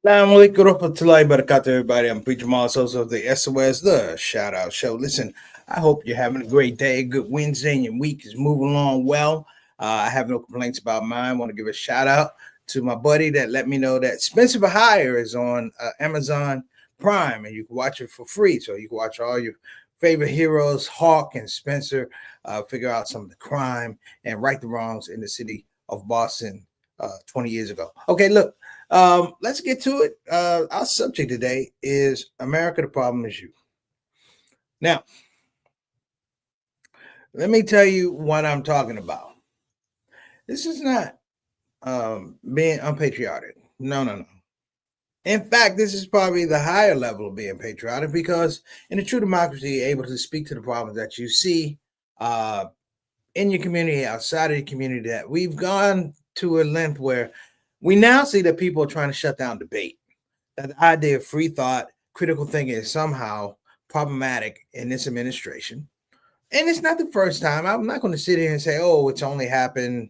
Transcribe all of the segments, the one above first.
Assalamu alaikum warahmatullahi wabarakatuh, everybody. I'm Preacher Moss, host of the SOS, the Shout Out Show. Listen, I hope you're having a great day, a good Wednesday, and your week is moving along well. I have no complaints about mine. I want to give a shout out to my buddy that let me know that Spencer for Hire is on Amazon Prime, and you can watch it for free. So you can watch all your favorite heroes, Hawk and Spencer, figure out some of the crime and right the wrongs in the city of Boston 20 years ago. Okay, look. Let's get to it. Our subject today is America, the problem is you. Now, let me tell you what I'm talking about. This is not being unpatriotic. No, no, no. In fact, this is probably the higher level of being patriotic because in a true democracy, you're able to speak to the problems that you see uh, in your community, outside of the community, that we've gone to a length where we now see that people are trying to shut down debate. That the idea of free thought, critical thinking is somehow problematic in this administration. And it's not the first time. I'm not going to sit here and say, oh, it's only happened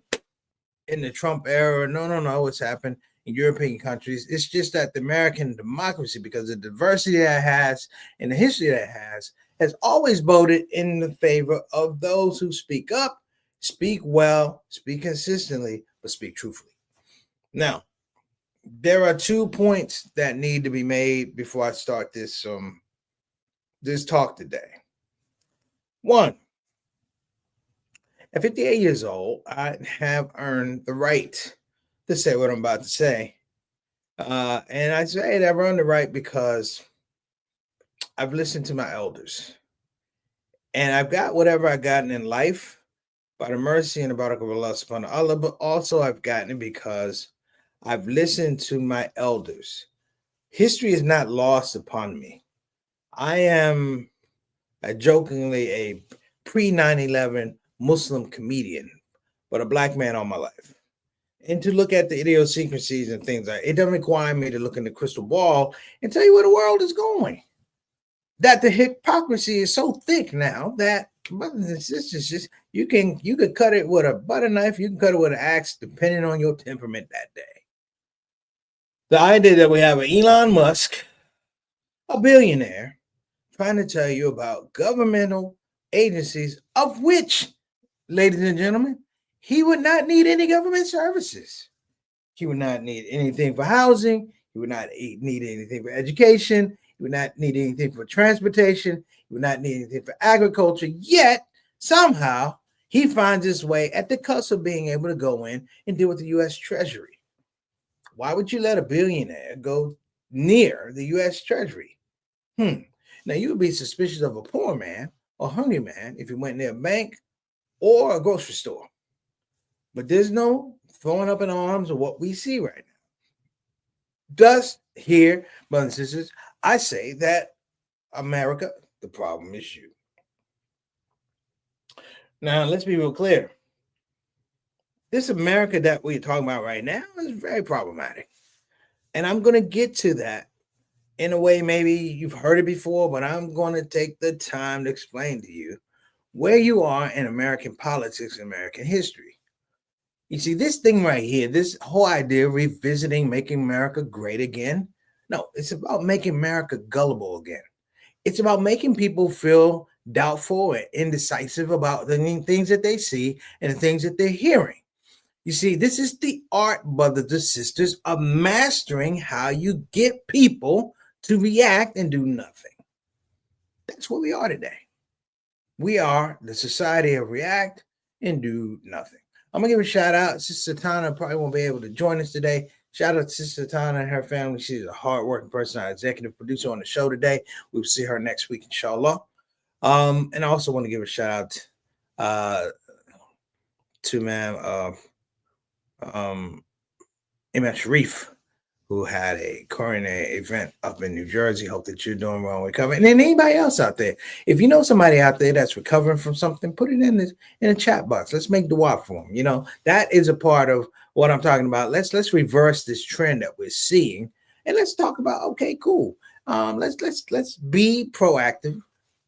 in the Trump era. No, no, no. It's happened in European countries. It's just that the American democracy, because of the diversity that it has and the history that it has always voted in the favor of those who speak up, speak well, speak consistently, but speak truthfully. Now, there are 2 points that need to be made before I start this talk today. One, at 58 years old, I have earned the right to say what I'm about to say. And I say that I've earned the right because I've listened to my elders. And I've got whatever I've gotten in life by the mercy and the barakah of Allah subhanahu wa ta'ala, but also I've gotten it because I've listened to my elders. History is not lost upon me. I am jokingly a pre 9/11 Muslim comedian, but a black man all my life. And to look at the idiosyncrasies and things like it doesn't require me to look in the crystal ball and tell you where the world is going. That the hypocrisy is so thick now that brothers and sisters, just you could cut it with a butter knife, you can cut it with an axe, depending on your temperament that day. The idea that we have an Elon Musk, a billionaire, trying to tell you about governmental agencies of which, ladies and gentlemen, he would not need any government services. He would not need anything for housing. He would not need anything for education. He would not need anything for transportation. He would not need anything for agriculture. Yet, somehow, he finds his way at the cusp of being able to go in and deal with the U.S. Treasury. Why would you let a billionaire go near the U.S. Treasury? Now, you would be suspicious of a poor man or hungry man if you went near a bank or a grocery store. But there's no throwing up in arms of what we see right now. Thus, here, brothers and sisters, I say that America, the problem is you. Now, let's be real clear. This America that we're talking about right now is very problematic. And I'm going to get to that in a way maybe you've heard it before, but I'm going to take the time to explain to you where you are in American politics and American history. You see, this thing right here, this whole idea of revisiting making America great again, no, it's about making America gullible again. It's about making people feel doubtful and indecisive about the things that they see and the things that they're hearing. You see, this is the art, brothers and sisters, of mastering how you get people to react and do nothing. That's what we are today. We are the society of react and do nothing. I'm going to give a shout out. Sister Tana probably won't be able to join us today. Shout out to Sister Tana and her family. She's a hardworking person, our executive producer on the show today. We'll see her next week, inshallah. And I also want to give a shout out to ma'am Imam Sharif, who had a coronary event up in New Jersey. Hope that you're doing well and recovering. And then anybody else out there, if you know somebody out there that's recovering from something, put it in the chat box. Let's make dua for them. You know, that is a part of what I'm talking about. Let's reverse this trend that we're seeing, and let's talk about, okay, cool. Let's be proactive.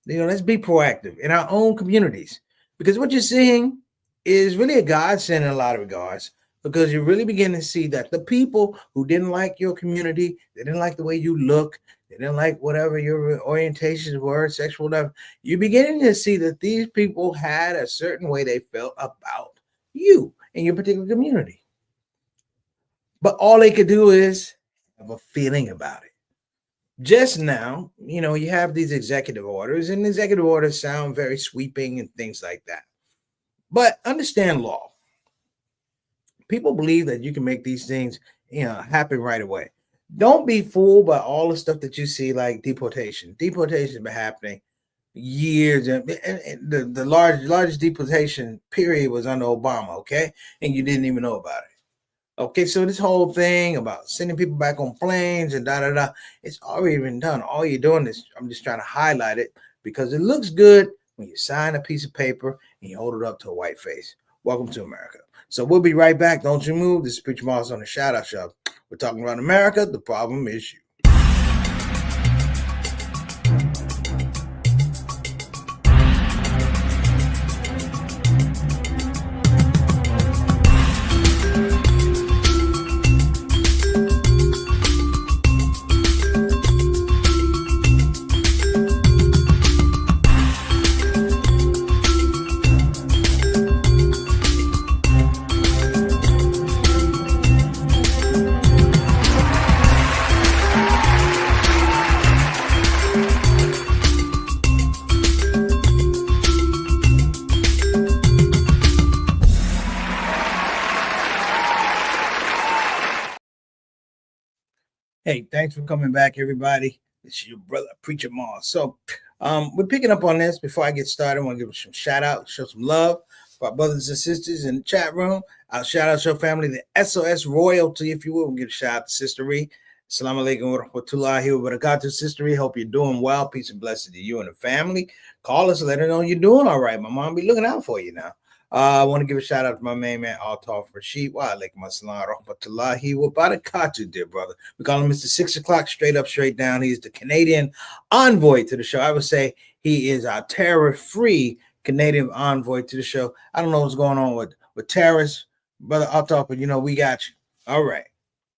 You know, let's be proactive in our own communities, because what you're seeing is really a godsend in a lot of regards because you really begin to see that the people who didn't like your community, they didn't like the way you look, they didn't like whatever your orientations were, sexual, whatever. You're beginning to see that these people had a certain way they felt about you in your particular community. But all they could do is have a feeling about it. Just now, you have these executive orders, and executive orders sound very sweeping and things like that. But understand law. People believe that you can make these things, happen right away. Don't be fooled by all the stuff that you see, like deportation. Deportation has been happening years, and the largest deportation period was under Obama. Okay, and you didn't even know about it. Okay, so this whole thing about sending people back on planes and da da da, it's already been done. All you're doing is, I'm just trying to highlight it because it looks good when you sign a piece of paper and you hold it up to a white face. Welcome to America. So we'll be right back. Don't you move. This is Preacher Moss on the ShOUT Show. We're talking about America. The problem is you. Hey, thanks for coming back, everybody. It's your brother, Preacher Moss. So, we're picking up on this. Before I get started, I want to give some shout out, show some love for our brothers and sisters in the chat room. I'll shout out your family, the SOS royalty, if you will. We'll give a shout out to Sister Ree. Assalamu alaikum wa rahmatullahi wa barakatuh. Sister Ree, hope you're doing well. Peace and blessings to you and the family. Call us, let her know you're doing all right. My mom be looking out for you now. I want to give a shout out to my main man, Altaf Rashid. Wa alaikum assalam rahmatullahi wa barakatuh, dear brother. We call him Mr. 6 o'clock, straight up, straight down. He's the Canadian envoy to the show. I would say he is our terror-free Canadian envoy to the show. I don't know what's going on with terrorists, brother Altaf, but we got you. All right.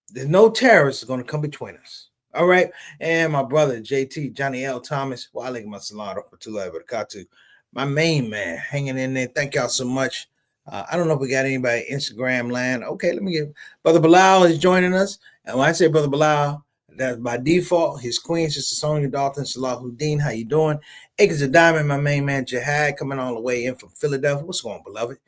There's no terrorists going to come between us. All right. And my brother, JT, Johnny L. Thomas. Wa alaikum assalam rahmatullahi wa barakatuh. My main man hanging in there. Thank y'all so much. I don't know if we got anybody Instagram land. Okay, let me get Brother Bilal is joining us. And when I say Brother Bilal, that's by default. His queen, Sister Sonia Dalton, Salahuddin. How you doing? Acres of Diamond, my main man Jihad, coming all the way in from Philadelphia. What's going on, beloved?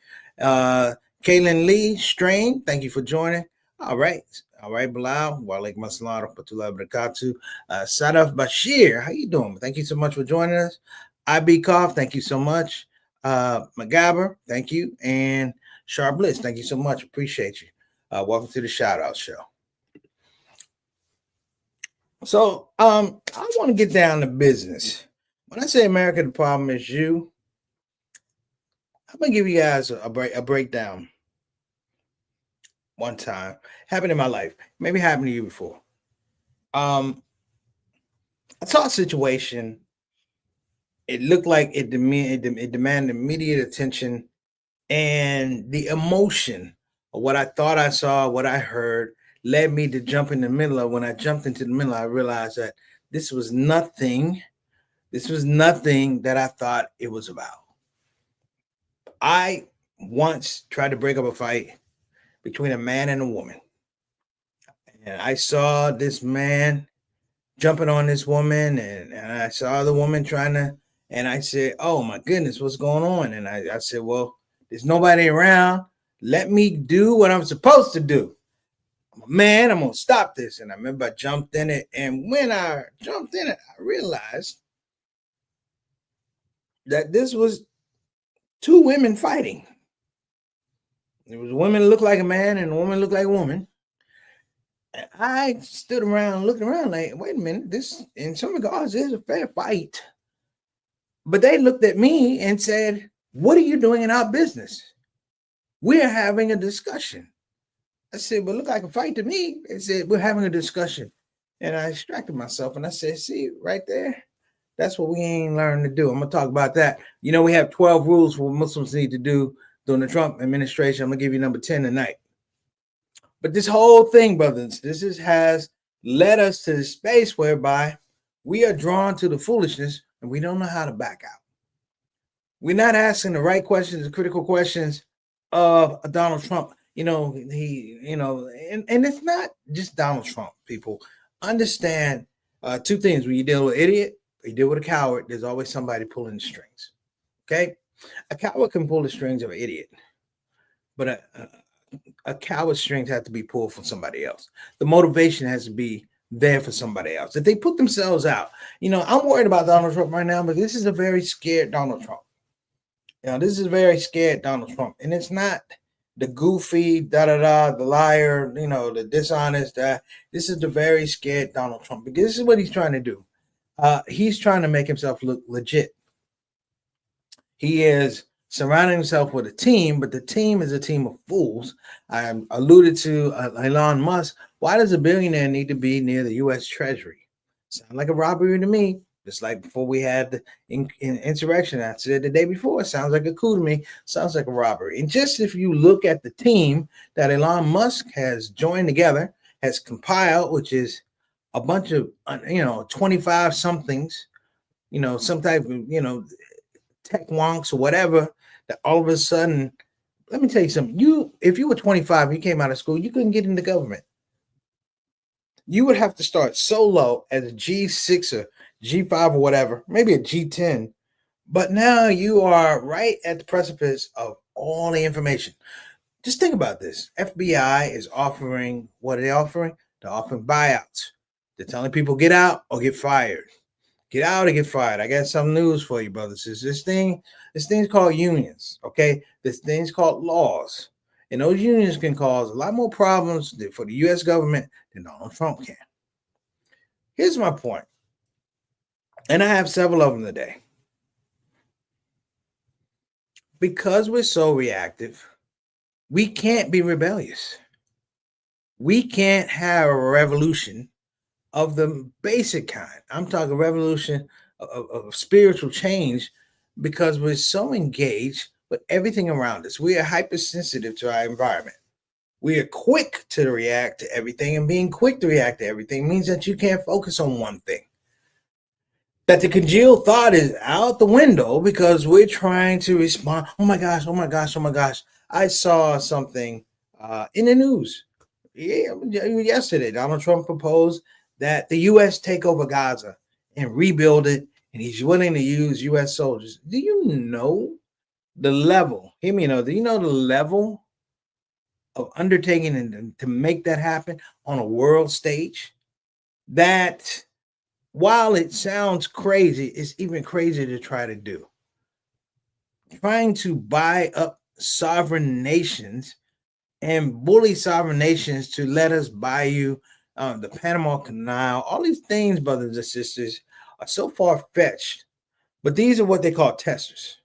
Kaylin Lee, Strain, thank you for joining. All right, Bilal. Wa alaikum assalam rahmatullahi wa barakatuh. Sadaf Bashir, how you doing? Thank you so much for joining us. IB Koff, thank you so much. McGabber, thank you. And Sharp Bliss, thank you so much. Appreciate you. Welcome to the ShOUT Show. So I want to get down to business. When I say America, the problem is you, I'm going to give you guys a breakdown one time. Happened in my life. Maybe happened to you before. I saw a situation. It looked like it demanded immediate attention, and the emotion of what I thought I saw, what I heard, led me to jump in the middle of. When I jumped into the middle, I realized that this was nothing. This was nothing that I thought it was about. I once tried to break up a fight between a man and a woman, and I saw this man jumping on this woman, and I saw the woman trying to. And I said, oh, my goodness, what's going on? And I said, well, there's nobody around. Let me do what I'm supposed to do. I'm a man, I'm going to stop this. And I remember I jumped in it. And when I jumped in it, I realized that this was two women fighting. There was a woman that looked like a man and a woman looked like a woman. And I stood around looking around like, wait a minute, this, in some regards, is a fair fight. But they looked at me and said, what are you doing in our business? We're having a discussion. I said, well, look like a fight to me. They said, we're having a discussion. And I distracted myself and I said, see, right there, that's what we ain't learned to do. I'm going to talk about that. We have 12 rules for what Muslims need to do during the Trump administration. I'm going to give you number 10 tonight. But this whole thing, brothers, has led us to the space whereby we are drawn to the foolishness and we don't know how to back out. We're not asking the right questions, the critical questions of Donald Trump. And it's not just Donald Trump. People understand two things: when you deal with an idiot, or you deal with a coward, there's always somebody pulling the strings. Okay, a coward can pull the strings of an idiot, but a coward's strings have to be pulled from somebody else. The motivation has to be there for somebody else. If they put themselves out, I'm worried about Donald Trump right now, but this is a very scared Donald Trump. This is very scared Donald Trump, and it's not the goofy the liar, the dishonest. This is the very scared Donald Trump, because this is what he's trying to do. He's trying to make himself look legit. He is surrounding himself with a team, but the team is a team of fools. I alluded to Elon Musk. Why does a billionaire need to be near the U.S. Treasury? Sound like a robbery to me. Just like before we had the insurrection, I said the day before, sounds like a coup to me. Sounds like a robbery. And just if you look at the team that Elon Musk has joined together, has compiled, which is a bunch of 25 somethings, some type of tech wonks or whatever, that all of a sudden, let me tell you something. If you were 25, you came out of school, you couldn't get into government. You would have to start so low as a G6 or G5 or whatever, maybe a G10. But now you are right at the precipice of all the information. Just think about this. FBI is offering, what are they offering? They're offering buyouts. They're telling people get out or get fired. Get out or get fired. I got some news for you, brothers. This thing's called unions, okay? This thing's called laws. And those unions can cause a lot more problems for the U.S. government than Donald Trump can. Here's my point, and I have several of them today. Because we're so reactive, we can't be rebellious. We can't have a revolution of the basic kind. I'm talking revolution of spiritual change, because we're so engaged with everything around us. We are hypersensitive to our environment. We are quick to react to everything, and being quick to react to everything means that you can't focus on one thing. That the congealed thought is out the window because we're trying to respond. Oh my gosh, oh my gosh, oh my gosh. I saw something in the news. Yesterday, Donald Trump proposed that the U.S. take over Gaza and rebuild it, and he's willing to use U.S. soldiers. Do you know the level? Hear me know. Do you know the level of undertaking and to make that happen on a world stage? That, while it sounds crazy, it's even crazier to try to do. Trying to buy up sovereign nations and bully sovereign nations to let us buy you the Panama Canal. All these things, brothers and sisters, are so far-fetched. But these are what they call testers.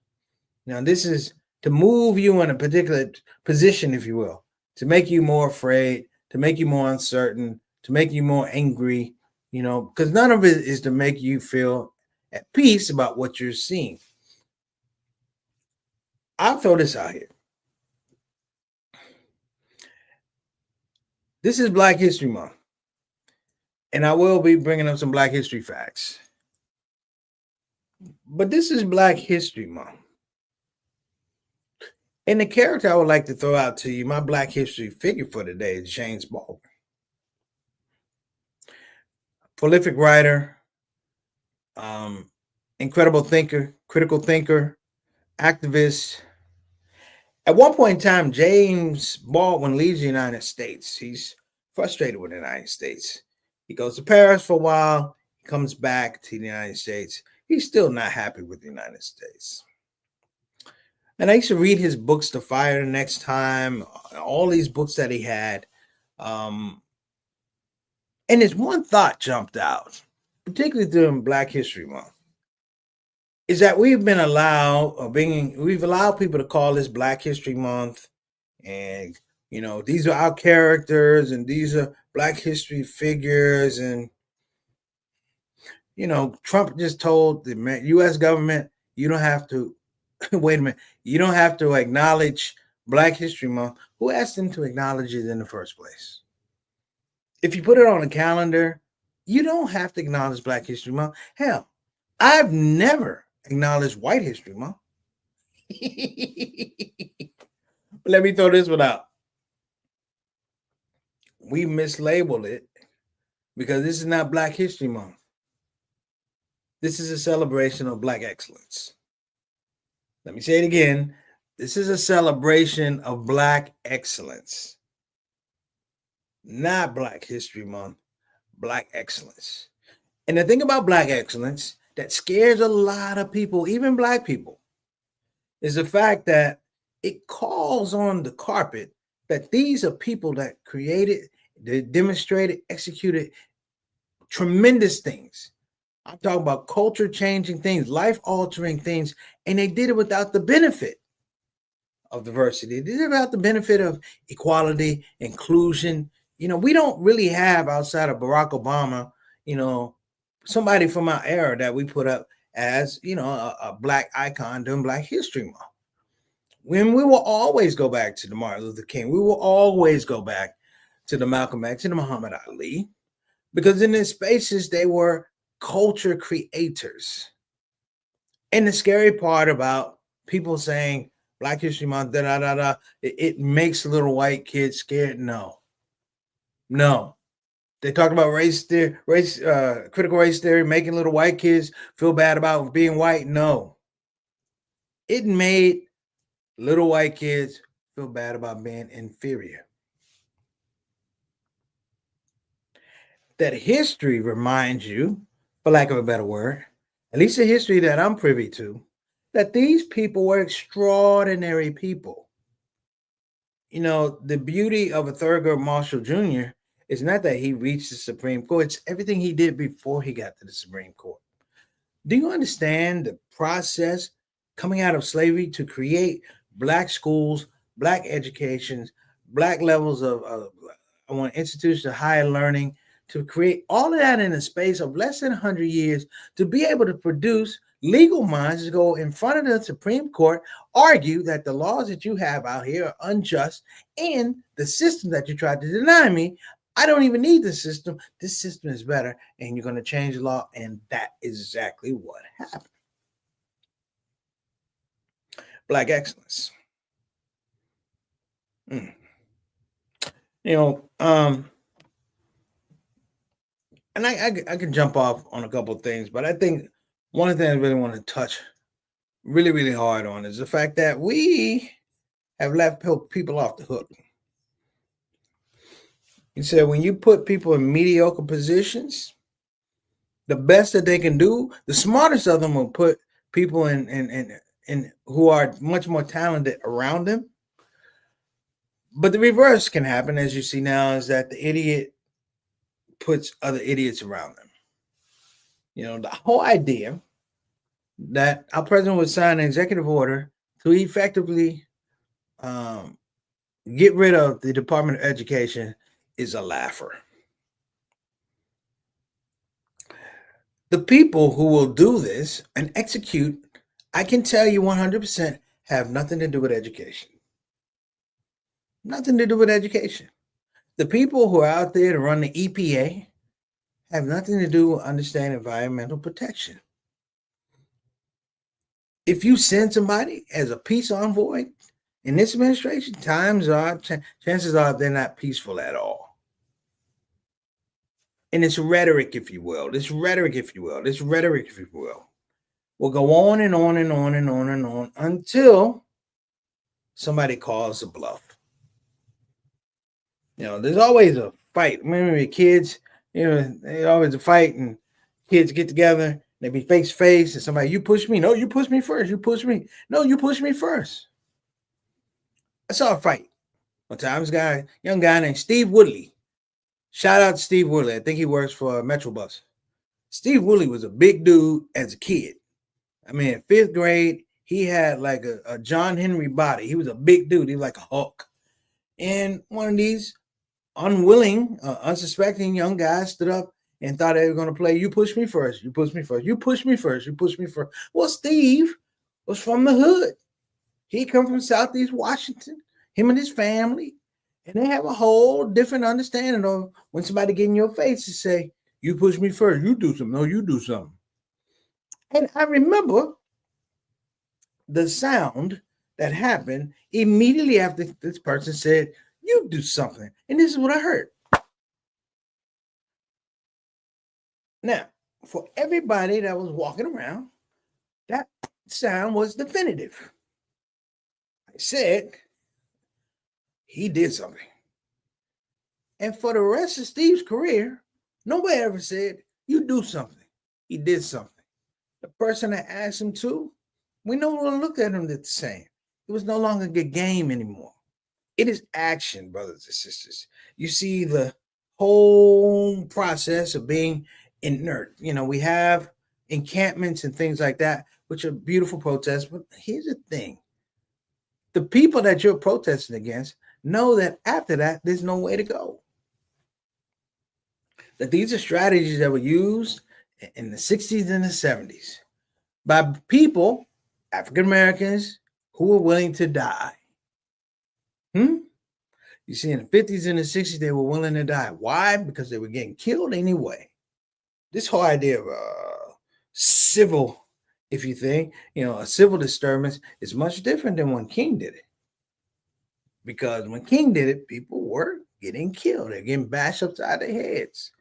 Now, this is to move you in a particular position, if you will, to make you more afraid, to make you more uncertain, to make you more angry, because none of it is to make you feel at peace about what you're seeing. I'll throw this out here. This is Black History Month, and I will be bringing up some Black history facts. But this is Black History Month. And the character I would like to throw out to you, my Black history figure for today, is James Baldwin. Prolific writer, incredible thinker, critical thinker, activist. At one point in time, James Baldwin leaves the United States. He's frustrated with the United States. He goes to Paris for a while, he comes back to the United States. He's still not happy with the United States. And I used to read his books, To Fire the Next Time, all these books that he had. And there's one thought jumped out, particularly during Black History Month, is that we've allowed people to call this Black History Month, and these are our characters, and these are Black history figures, and Trump just told the U.S. government, you don't have to wait a minute, you don't have to acknowledge Black History Month, who asked them to acknowledge it in the first place? If you put it on a calendar, you don't have to acknowledge Black History Month. Hell, I've never acknowledged White History Month. Let me throw this one out. We mislabeled it because this is not Black History Month. This is a celebration of Black excellence. Let me say it again. This is a celebration of Black excellence. Not Black History Month, Black excellence. And the thing about Black excellence that scares a lot of people, even Black people, is the fact that it calls on the carpet that these are people that created, they demonstrated, executed tremendous things. I'm talking about culture changing things, life altering things, and they did it without the benefit of diversity. They did it without the benefit of equality, inclusion. We don't really have outside of Barack Obama, somebody from our era that we put up as, a Black icon during Black History Month. When we will always go back to the Martin Luther King, we will always go back to the Malcolm X and the Muhammad Ali, because in their spaces, they were culture creators. And the scary part about people saying Black History Month, it makes little white kids scared. No. They talked about critical race theory, making little white kids feel bad about being white. No. It made little white kids feel bad about being inferior. That history reminds you, for lack of a better word, at least the history that I'm privy to, that these people were extraordinary people. The beauty of a Thurgood Marshall Jr. is not that he reached the Supreme Court, it's everything he did before he got to the Supreme Court. Do you understand the process coming out of slavery to create Black schools, Black educations, Black levels of institutions of higher learning, to create all of that in a space of less than 100 years, to be able to produce legal minds to go in front of the Supreme Court, argue that the laws that you have out here are unjust, and the system that you tried to deny me, I don't even need the system. This system is better, and you're going to change the law, and that is exactly what happened. Black excellence. And I can jump off on a couple of things, but I think one of the things I really want to touch really, really hard on is the fact that we have left people off the hook. You said when you put people in mediocre positions, the best that they can do, the smartest of them will put people in who are much more talented around them. But the reverse can happen, as you see now, is that the idiot puts other idiots around them. The whole idea that our president would sign an executive order to effectively get rid of the Department of Education is a laugher. The people who will do this and execute, I can tell you 100%, have nothing to do with education. Nothing to do with education. The people who are out there to run the EPA have nothing to do with understanding environmental protection. If you send somebody as a peace envoy in this administration, chances are they're not peaceful at all. And it's rhetoric, if you will. Will go on and on and on and on and on until somebody calls a bluff. There's always a fight. Remember the kids, there's always a fight, and kids get together, they be face to face, and somebody, you push me. No, you push me first. You push me. No, you push me first. I saw a fight one time. This guy, young guy named Steve Woodley. Shout out to Steve Woodley. I think he works for Metrobus. Steve Woodley was a big dude as a kid. I mean, in 5th grade, he had like a John Henry body. He was a big dude. He was like a Hulk. And one of these unwilling, unsuspecting young guys stood up and thought they were going to play, you push me first, you push me first, you push me first, you push me first. Well, Steve was from the hood. He come from Southeast Washington. him and his family, and they have a whole different understanding of when somebody get in your face and say, you push me first, you do something, no, you do something. And I remember the sound that happened immediately after this person said, you do something. And this is what I heard. Now, for everybody that was walking around, that sound was definitive. I said, he did something. And for the rest of Steve's career, nobody ever said, you do something. He did something. The person that asked him to, we no longer looked at him the same. It was no longer a good game anymore. It is action, brothers and sisters. You see the whole process of being inert. You know, we have encampments and things like that, which are beautiful protests. But here's the thing. The people that you're protesting against know that after that, there's no way to go. That these are strategies that were used in the 60s and the 70s by people, African Americans, who were willing to die. You see, in the 50s and the 60s, they were willing to die. Why? Because they were getting killed anyway. This whole idea of civil, if you think, a civil disturbance is much different than when King did it. Because when King did it, people were getting killed. They're getting bashed upside their heads.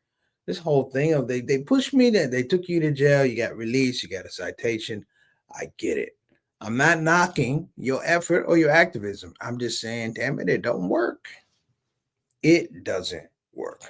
This whole thing of they pushed me, that they took you to jail, you got released, you got a citation. I get it. I'm not knocking your effort or your activism. I'm just saying, damn it don't work. It doesn't work.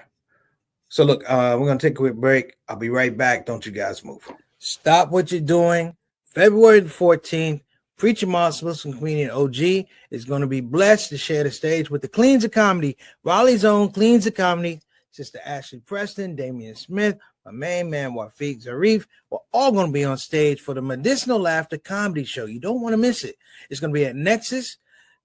So look, we're going to take a quick break. I'll be right back. Don't you guys move. Stop what you're doing. February the 14th, Preacher Moss, Muslim comedian OG, is going to be blessed to share the stage with the Queens of Comedy, Raleigh's own Queens of Comedy, Sister Ashley Preston, Damian Smith, my main man, Wafiq Zarif. We're all going to be on stage for the Medicinal Laughter Comedy Show. You don't want to miss it. It's going to be at Nexus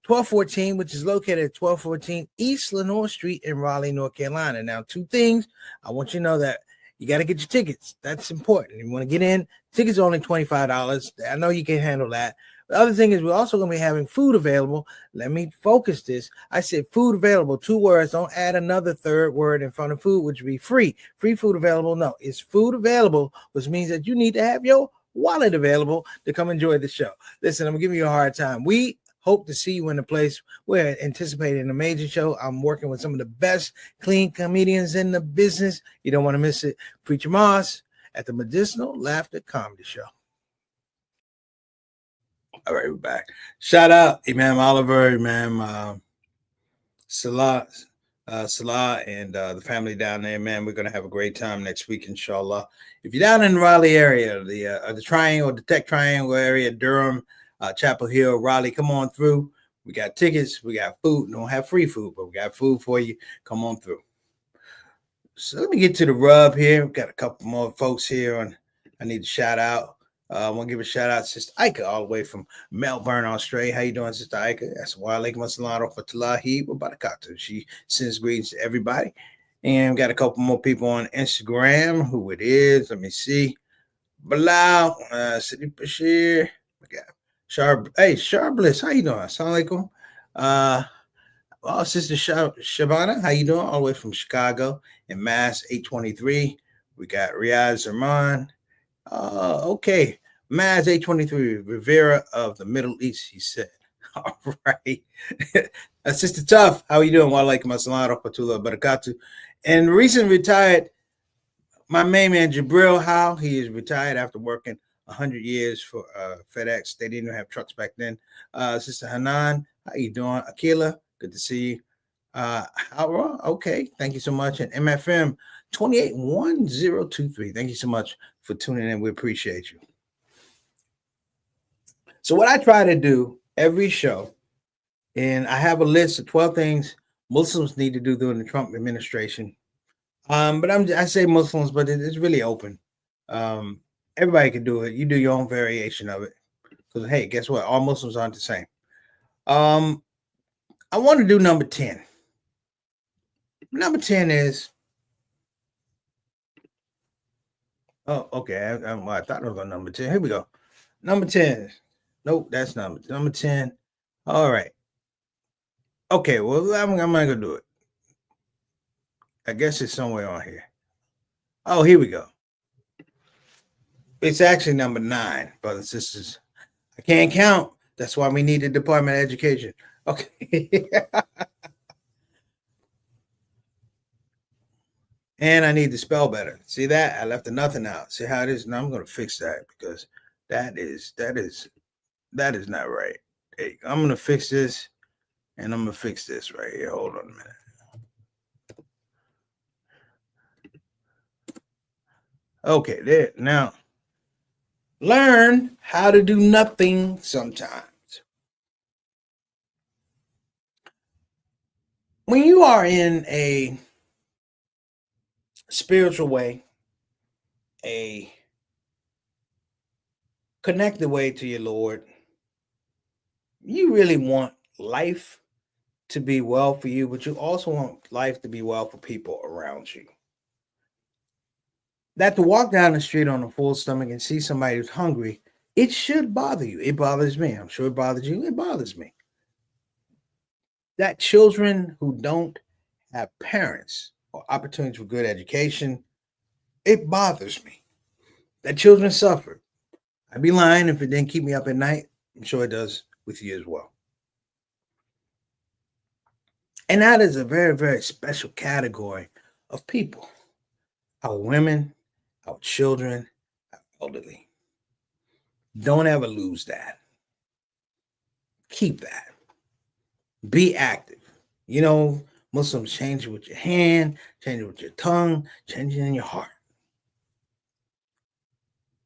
1214, which is located at 1214 East Lenore Street in Raleigh, North Carolina. Now, two things. I want you to know that you got to get your tickets. That's important. You want to get in. Tickets are only $25. I know you can handle that. The other thing is we're also going to be having food available. Let me focus this. I said food available, 2 words. Don't add another third word in front of food, which would be free. Free food available. No, it's food available, which means that you need to have your wallet available to come enjoy the show. Listen, I'm giving you a hard time. We hope to see you in the place. We're anticipating a major show. I'm working with some of the best clean comedians in the business. You don't want to miss it. Preacher Moss at the Medicinal Laughter Comedy Show. All right, we're back. Shout out Imam Oliver, Imam Salah, and the family down there, man. We're gonna have a great time next week, inshallah. If you're down in the Raleigh area, the Triangle, the Tech Triangle area, Durham, Chapel Hill, Raleigh, come on through. We got tickets, we got food. We don't have free food, but we got food for you. Come on through. So let me get to the rub here. We've got a couple more folks here, and I need to shout out. I want to give a shout out to Sister Ika, all the way from Melbourne, Australia. How you doing, Sister Ika? That's wa alaikum assalam wa rahmatullahi wa barakatuh. She sends greetings to everybody. And we got a couple more people on Instagram. Who it is? Let me see. Bilal, City Bashir. We got Shar Bliss. How you doing? Assalamu alaikum. Sister Shabana, how you doing? All the way from Chicago in Mass 823. We got Riyadh Zerman. Okay. Maz 823, Rivera of the Middle East, he said. All right. Sister Tough, how are you doing? Wa alaikum assalam wa rahmatullahi wa barakatuh. And recently retired, my main man, Jabril Howe. He is retired after working 100 years for FedEx. They didn't even have trucks back then. Sister Hanan, how you doing? Akila, good to see you. Howra, okay. Thank you so much. And MFM 281023. Thank you so much for tuning in. We appreciate you. So what I try to do every show, and I have a list of 12 things Muslims need to do during the Trump administration. But I say Muslims, but it's really open. Everybody can do it. You do your own variation of it. Because hey, guess what? All Muslims aren't the same. I want to do number 10. Number 10 is okay. I thought it was on number 10. Here we go. Number 10. Nope, that's number 10. All right. Okay, well, I'm not gonna do it. I guess it's somewhere on here. Oh, here we go. It's actually number 9, brothers and sisters. I can't count. That's why we need the Department of Education. Okay. And I need to spell better. See that? I left the nothing out. See how it is? Now I'm gonna fix that because that is not right. Hey, I'm gonna fix this and I'm gonna fix this right here. Hold on a minute. Okay, there. Now learn how to do nothing sometimes. When you are in a spiritual way, a connected way to your Lord, you really want life to be well for you, but you also want life to be well for people around you. That to walk down the street on a full stomach and see somebody who's hungry, it should bother you. It bothers me. I'm sure it bothers you. It bothers me. That children who don't have parents or opportunities for good education, it bothers me. That children suffer. I'd be lying if it didn't keep me up at night. I'm sure it does with you as well. And that is a very, very special category of people. Our women, our children, our elderly. Don't ever lose that. Keep that. Be active. You know, Muslims change it with your hand, change it with your tongue, change it in your heart.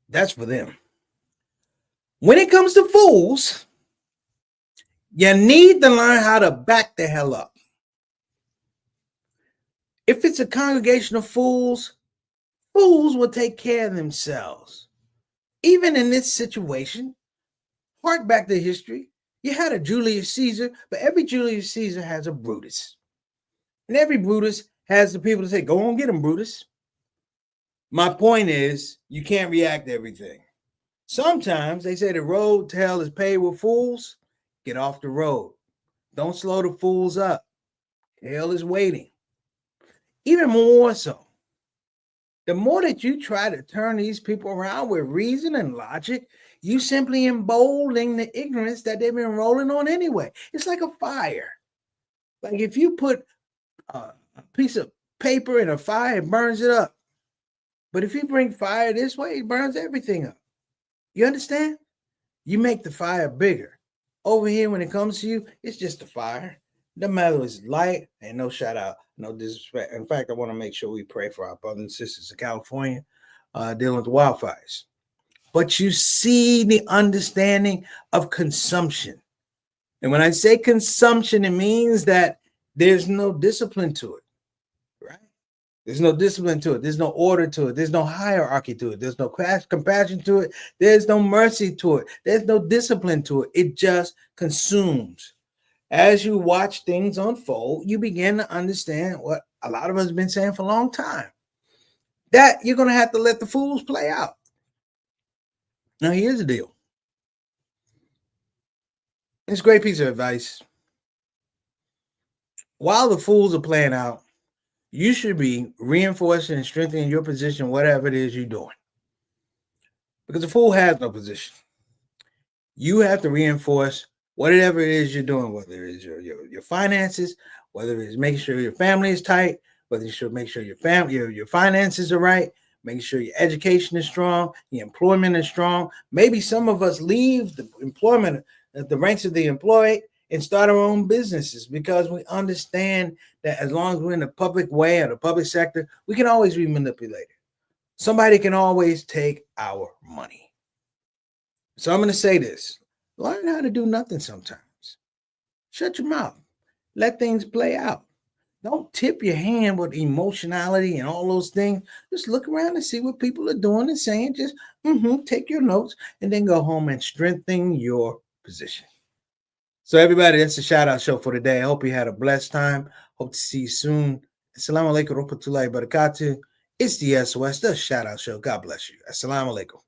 That's for them. When it comes to fools, you need to learn how to back the hell up. If it's a congregation of fools, fools will take care of themselves. Even in this situation, hark back to history. You had a Julius Caesar, but every Julius Caesar has a Brutus. And every Brutus has the people to say, go on, get him, Brutus. My point is, you can't react to everything. Sometimes they say the road to hell is paved with fools. Get off the road. Don't slow the fools up. Hell is waiting. Even more so, the more that you try to turn these people around with reason and logic, you simply embolden the ignorance that they've been rolling on anyway. It's like a fire. Like if you put a piece of paper in a fire, it burns it up. But if you bring fire this way, it burns everything up. You understand? You make the fire bigger. Over here, when it comes to you, it's just a fire. The matter is light and no shout out, no disrespect. In fact, I want to make sure we pray for our brothers and sisters in California dealing with the wildfires. But you see the understanding of consumption. And when I say consumption, it means that there's no discipline to it, right? There's no discipline to it. There's no order to it. There's no hierarchy to it. There's no compassion to it. There's no mercy to it. There's no discipline to it. It just consumes. As you watch things unfold, you begin to understand what a lot of us have been saying for a long time. That you're going to have to let the fools play out. Now, here's the deal. It's a great piece of advice. While the fools are playing out, you should be reinforcing and strengthening your position, whatever it is you're doing. Because the fool has no position. You have to reinforce whatever it is you're doing, whether it's your finances, whether it's making sure your family is tight, whether you should make sure your finances are right, making sure your education is strong, your employment is strong. Maybe some of us leave the employment, the ranks of the employed, and start our own businesses because we understand that as long as we're in the public way or the public sector, we can always be manipulated. Somebody can always take our money. So I'm going to say this. Learn how to do nothing sometimes. Shut your mouth. Let things play out. Don't tip your hand with emotionality and all those things. Just look around and see what people are doing and saying. Just take your notes and then go home and strengthen your position. So everybody, that's the shout out show for today. I hope you had a blessed time. Hope to see you soon. Assalamu alaikum warahmatullahi wabarakatuh. It's the SOS, the shout out show. God bless you. Assalamu alaikum.